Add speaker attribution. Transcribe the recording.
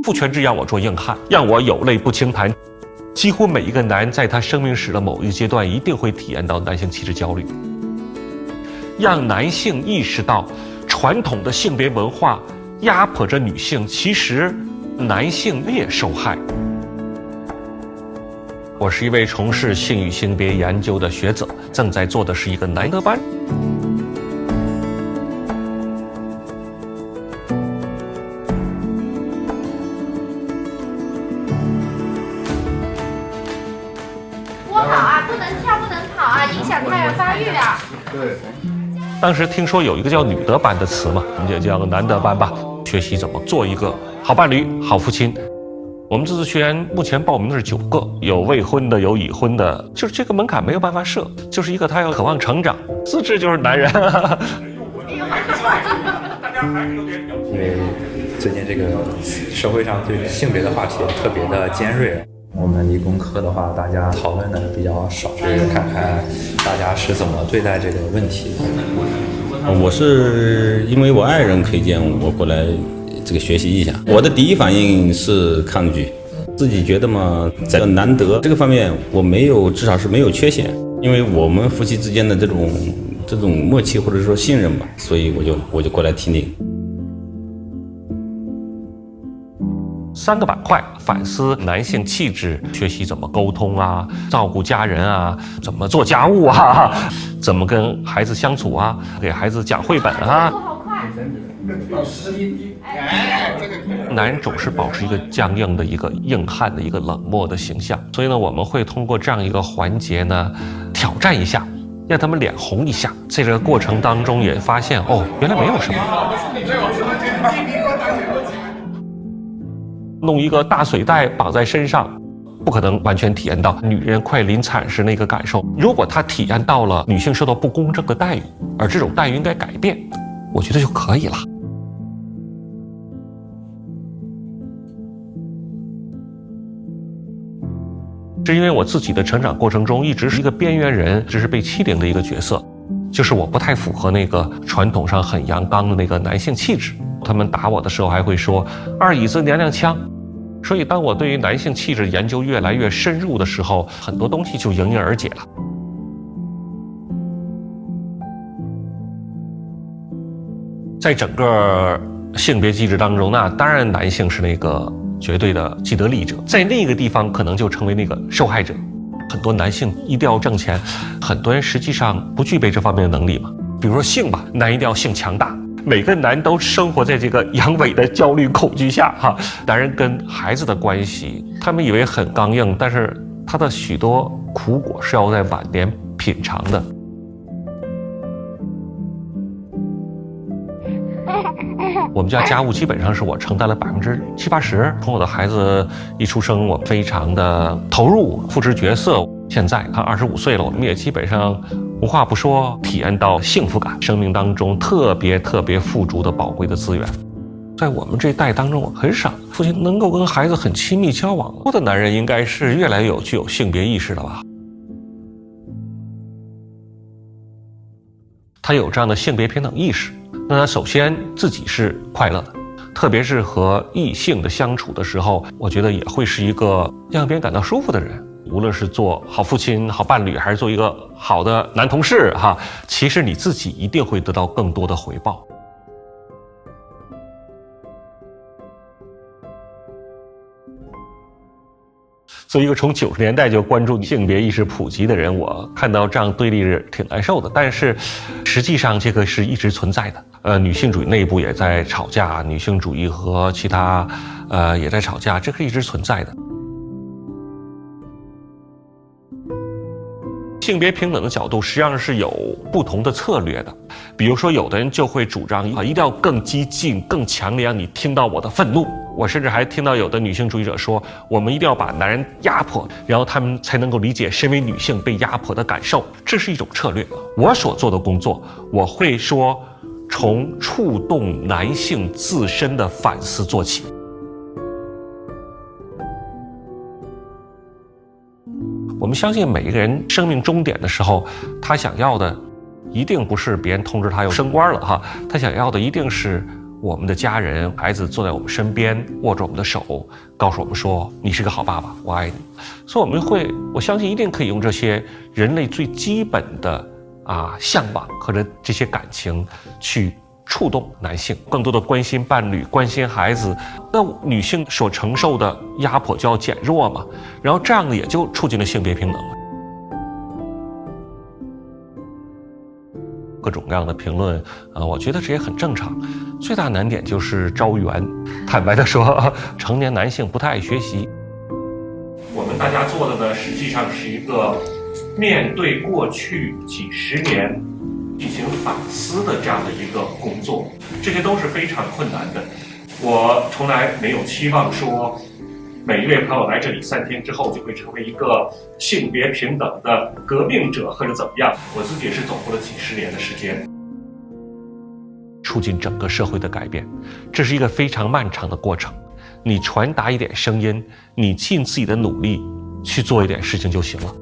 Speaker 1: 父权制让我做硬汉，让我有泪不轻弹。几乎每一个男人在他生命史的某一个阶段，一定会体验到男性气质焦虑。让男性意识到传统的性别文化压迫着女性，其实男性也受害。我是一位从事性与性别研究的学者，正在做的是一个男德班。
Speaker 2: 不好啊，不能跳，不能跑啊，影响胎儿发育啊。
Speaker 3: 对。
Speaker 1: 当时听说有一个叫女德班的词嘛，我们就叫男德班吧，学习怎么做一个好伴侣、好父亲。我们自治学员目前报名的是9个，有未婚的，有已婚的，就是这个门槛没有办法设，就是一个他要渴望成长，资质就是男人。
Speaker 4: 因为最近这个社会上对性别的话题特别的尖锐，我们理工科的话，大家讨论的比较少，看看大家是怎么对待这个问题的。
Speaker 5: 我是因为我爱人推荐我过来这个学习一下，我的第一反应是抗拒，自己觉得嘛，在男德这个方面我没有，至少是没有缺陷，因为我们夫妻之间的这种默契或者说信任吧，所以我就过来听听。
Speaker 1: 3个板块：反思男性气质，学习怎么沟通啊，照顾家人啊，怎么做家务啊，怎么跟孩子相处啊，给孩子讲绘本啊。
Speaker 2: 好快。
Speaker 1: 男人总是保持一个僵硬的一个硬汉的一个冷漠的形象，所以呢，我们会通过这样一个环节呢，挑战一下，让他们脸红一下。这个过程当中也发现，哦，原来没有什么。弄一个大水袋绑在身上，不可能完全体验到女人快临产时那个感受。如果她体验到了女性受到不公正的待遇，而这种待遇应该改变，我觉得就可以了。是因为我自己的成长过程中一直是一个边缘人，只是被欺凌的一个角色，就是我不太符合那个传统上很阳刚的那个男性气质。他们打我的时候还会说二椅子娘娘腔。所以当我对于男性气质研究越来越深入的时候，很多东西就迎刃而解了。在整个性别机制当中，那当然男性是那个绝对的既得利益者，在那个地方可能就成为那个受害者。很多男性一定要挣钱，很多人实际上不具备这方面的能力嘛。比如说性吧，男一定要性强大，每个男都生活在这个阳痿的焦虑恐惧下哈。男人跟孩子的关系，他们以为很刚硬，但是他的许多苦果是要在晚年品尝的。我们家家务基本上是我承担了70%-80%。从我的孩子一出生，我非常的投入，复制角色。现在他25岁了，我们也基本上无话不说，体验到幸福感，生命当中特别富足的宝贵的资源。在我们这一代当中，我很少父亲能够跟孩子很亲密交往。我的男人应该是越来越具有性别意识了吧？他有这样的性别平等意识，那他首先自己是快乐的，特别是和异性的相处的时候，我觉得也会是一个让别人感到舒服的人。无论是做好父亲、好伴侣，还是做一个好的男同事哈，其实你自己一定会得到更多的回报。作为一个从90年代就关注性别意识普及的人，我看到这样对立是挺难受的。但是实际上这个是一直存在的。女性主义内部也在吵架，女性主义和其他也在吵架，这个是一直存在的。性别平等的角度实际上是有不同的策略的，比如说有的人就会主张一定要更激进、更强烈，让你听到我的愤怒。我甚至还听到有的女性主义者说，我们一定要把男人压迫，然后他们才能够理解身为女性被压迫的感受，这是一种策略。我所做的工作，我会说从触动男性自身的反思做起。我们相信每一个人生命终点的时候，他想要的一定不是别人通知他又升官了哈，他想要的一定是我们的家人、孩子坐在我们身边，握着我们的手，告诉我们说：“你是个好爸爸，我爱你。”所以我相信一定可以用这些人类最基本的向往和这些感情去触动男性，更多的关心伴侣、关心孩子，那女性所承受的压迫就要减弱嘛，然后这样也就促进了性别平等了。各种各样的评论，我觉得这也很正常。最大难点就是招缘。坦白的说，成年男性不太爱学习。我们大家做的呢，实际上是一个面对过去几十年进行反思的这样的一个工作，这些都是非常困难的。我从来没有期望说每一位朋友来这里3天之后就会成为一个性别平等的革命者或者怎么样。我自己也是走过了几十年的时间，促进整个社会的改变，这是一个非常漫长的过程。你传达一点声音，你尽自己的努力去做一点事情就行了。